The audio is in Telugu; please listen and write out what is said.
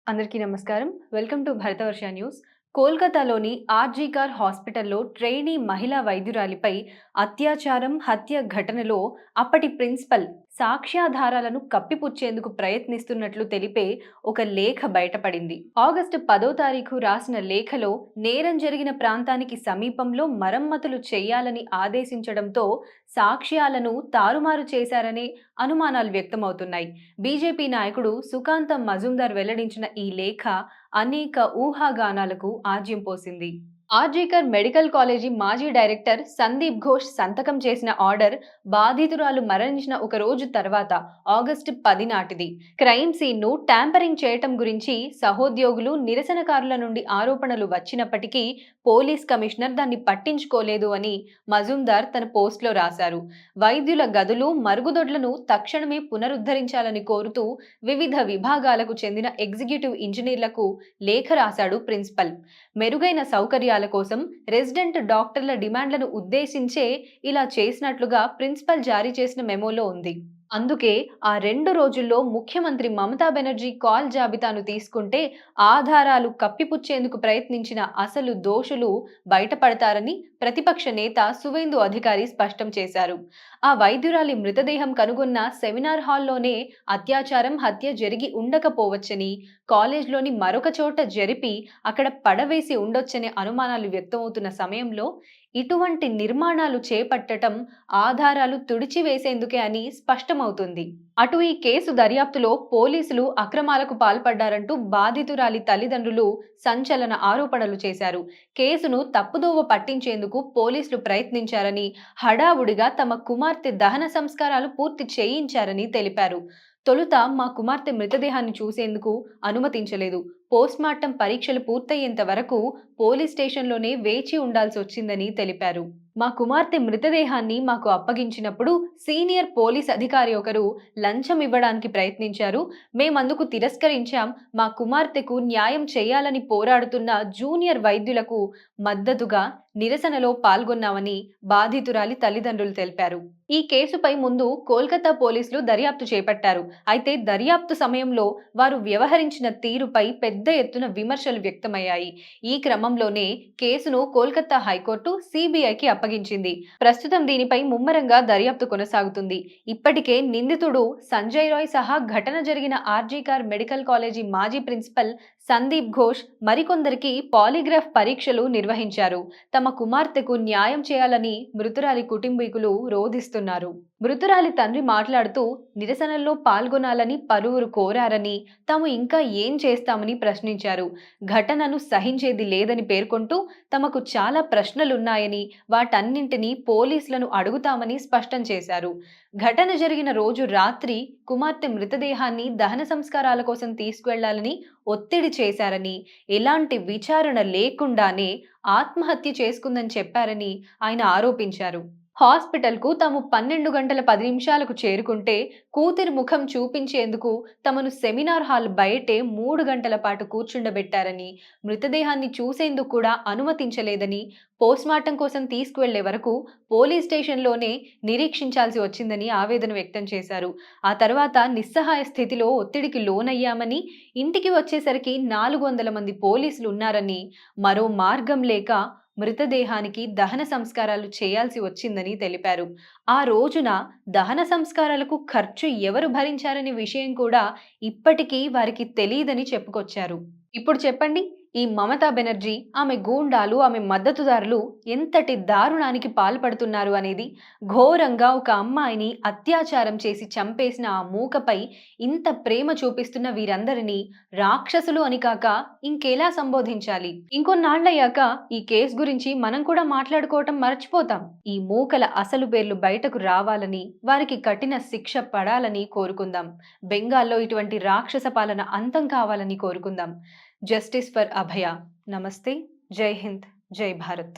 అందరికీ నమస్కారం. Welcome to Bharatavarsha news. కోల్కతాలోని ఆర్జీ కార్ హాస్పిటల్లో ట్రైనీ మహిళా వైద్యురాలిపై అత్యాచారం, హత్య ఘటనలో అప్పటి ప్రిన్సిపల్ సాక్ష్యాధారాలను కప్పిపుచ్చేందుకు ప్రయత్నిస్తున్నట్లు తెలిపే ఒక లేఖ బయటపడింది. ఆగస్టు 10వ తారీఖు రాసిన లేఖలో నేరం జరిగిన ప్రాంతానికి సమీపంలో మరమ్మతులు చేయాలని ఆదేశించడంతో సాక్ష్యాలను తారుమారు చేశారనే అనుమానాలు వ్యక్తమవుతున్నాయి. బీజేపీ నాయకుడు సుకాంత మజుందార్ వెల్లడించిన ఈ లేఖ అనేక ఊహాగానాలకు ఆజ్యం పోసింది. ఆర్జీకర్ మెడికల్ కాలేజీ మాజీ డైరెక్టర్ సందీప్ ఘోష్ సంతకం చేసిన ఆర్డర్ బాధితురాలు మరణించిన ఒక రోజు తర్వాత ఆగస్టు 10 నాటిది. క్రైమ్ సీన్ ను ట్యాంపరింగ్ చేయటం గురించి సహోద్యోగులు, నిరసనకారుల నుండి ఆరోపణలు వచ్చినప్పటికీ పోలీస్ కమిషనర్ దాన్ని పట్టించుకోలేదు అని మజుందార్ తన పోస్ట్లో రాశారు. వైద్యుల గదులు, మరుగుదొడ్లను తక్షణమే పునరుద్ధరించాలని కోరుతూ వివిధ విభాగాలకు చెందిన ఎగ్జిక్యూటివ్ ఇంజనీర్లకు లేఖ రాశాడు ప్రిన్సిపల్. మెరుగైన సౌకర్యాల కోసం రెసిడెంట్ డాక్టర్ల డిమాండ్లను ఉద్దేశించే ఇలా చేసినట్లుగా ప్రిన్సిపల్ జారీ చేసిన మెమోలో ఉంది. అందుకే ఆ 2 రోజుల్లో ముఖ్యమంత్రి మమతా బెనర్జీ కాల్ జాబితాను తీసుకుంటే ఆధారాలు కప్పిపుచ్చేందుకు ప్రయత్నించిన అసలు దోషులు బయటపడతారని ప్రతిపక్ష నేత సువేందు అధికారి స్పష్టం చేశారు. ఆ వైద్యురాలి మృతదేహం కనుగొన్న సెమినార్ హాల్లోనే అత్యాచారం, హత్య జరిగి ఉండకపోవచ్చని, కాలేజ్లోని మరొక చోట జరిపి అక్కడ పడవేసి ఉండొచ్చనే అనుమానాలు వ్యక్తమవుతున్న సమయంలో ఇటువంటి నిర్మాణాలు చేపట్టటం ఆధారాలు తుడిచివేసేందుకే అని స్పష్టమవుతుంది. అటు ఈ కేసు దర్యాప్తులో పోలీసులు అక్రమాలకు పాల్పడ్డారంటూ బాధితురాలి తల్లిదండ్రులు సంచలన ఆరోపణలు చేశారు. కేసును తప్పుదోవ పట్టించేందుకు పోలీసులు ప్రయత్నించారని, హడావుడిగా తమ కుమార్తె దహన సంస్కారాలు పూర్తి చేయించారని తెలిపారు. తొలుత మా కుమార్తె మృతదేహాన్ని చూసేందుకు అనుమతించలేదు. పోస్ట్మార్టం పరీక్షలు పూర్తయ్యేంత వరకు పోలీస్ స్టేషన్లోనే వేచి ఉండాల్సి వచ్చిందని తెలిపారు. మా కుమార్తె మృతదేహాన్ని మాకు అప్పగించినప్పుడు సీనియర్ పోలీస్ అధికారి ఒకరు లంచం ఇవ్వడానికి ప్రయత్నించారు. మేమందుకు తిరస్కరించాం. మా కుమార్తెకు న్యాయం చేయాలని పోరాడుతున్న జూనియర్ వైద్యులకు మద్దతుగా నిరసనలో పాల్గొన్నామని బాధితురాలి తల్లిదండ్రులు తెలిపారు. ఈ కేసుపై ముందు కోల్కతా పోలీసులు దర్యాప్తు చేపట్టారు. అయితే దర్యాప్తు సమయంలో వారు వ్యవహరించిన తీరుపై పెద్ద ఎత్తున విమర్శలు వ్యక్తమయ్యాయి. ఈ క్రమంలోనే కేసును కోల్కతా హైకోర్టు సిబిఐకి అప్పగించింది. ప్రస్తుతం దీనిపై ముమ్మరంగా దర్యాప్తు కొనసాగుతుంది. ఇప్పటికే నిందితుడు సంజయ్ రాయ్ సహా ఘటన జరిగిన ఆర్జీ కార్ మెడికల్ కాలేజీ మాజీ ప్రిన్సిపల్ సందీప్ ఘోష్ మరికొందరికి పాలిగ్రాఫ్ పరీక్షలు నిర్వహించారు. తమ కుమార్తెకు న్యాయం చేయాలని మృతురాలి కుటుంబీకులు రోధిస్తున్నారు. మృతురాలి తండ్రి మాట్లాడుతూ నిరసనల్లో పాల్గొనాలని పలువురు కోరారని, తాము ఇంకా ఏం చేస్తామని ప్రశ్నించారు. ఘటనను సహించేది లేదని పేర్కొంటూ తమకు చాలా ప్రశ్నలున్నాయని, వాటన్నింటినీ పోలీసులను అడుగుతామని స్పష్టం చేశారు. ఘటన జరిగిన రోజు రాత్రి కుమార్తె మృతదేహాన్ని దహన సంస్కారాల కోసం తీసుకువెళ్లాలని ఒత్తిడి చేశారని, ఎలాంటి విచారణ లేకుండానే ఆత్మహత్య చేసుకుందని చెప్పారని ఆయన ఆరోపించారు. హాస్పిటల్కు తాము 12 గంటల 10 నిమిషాలకు చేరుకుంటే కూతురి ముఖం చూపించేందుకు తమను సెమినార్ హాల్ బయటే 3 గంటల పాటు కూర్చుండబెట్టారని, మృతదేహాన్ని చూసేందుకు కూడా అనుమతించలేదని, పోస్ట్మార్టం కోసం తీసుకువెళ్లే వరకు పోలీస్ స్టేషన్లోనే నిరీక్షించాల్సి వచ్చిందని ఆవేదన వ్యక్తం చేశారు. ఆ తర్వాత నిస్సహాయ స్థితిలో ఒత్తిడికి లోనయ్యామని, ఇంటికి వచ్చేసరికి 400 మంది పోలీసులు ఉన్నారని, మరో మార్గం లేక మృతదేహానికి దహన సంస్కారాలు చేయాల్సి వచ్చిందని తెలిపారు. ఆ రోజున దహన సంస్కారాలకు ఖర్చు ఎవరు భరించారనే విషయం కూడా ఇప్పటికీ వారికి తెలియదని చెప్పుకొచ్చారు. ఇప్పుడు చెప్పండి, ఈ మమతా బెనర్జీ, ఆమె గూండాలు, ఆమె మద్దతుదారులు ఎంతటి దారుణానికి పాల్పడుతున్నారు అనేది. ఘోరంగా ఒక అమ్మాయిని అత్యాచారం చేసి చంపేసిన ఆ మూకపై ఇంత ప్రేమ చూపిస్తున్న వీరందరినీ రాక్షసులు అని కాక ఇంకెలా సంబోధించాలి? ఇంకొన్నాళ్లయ్యాక ఈ కేసు గురించి మనం కూడా మాట్లాడుకోవటం మర్చిపోతాం. ఈ మూకల అసలు పేర్లు బయటకు రావాలని, వారికి కఠిన శిక్ష పడాలని కోరుకుందాం. బెంగాల్లో ఇటువంటి రాక్షస పాలన అంతం కావాలని కోరుకుందాం. జస్టిస్ ఫర్ అభయ. నమస్తే. జై హింద్. జై భారత్.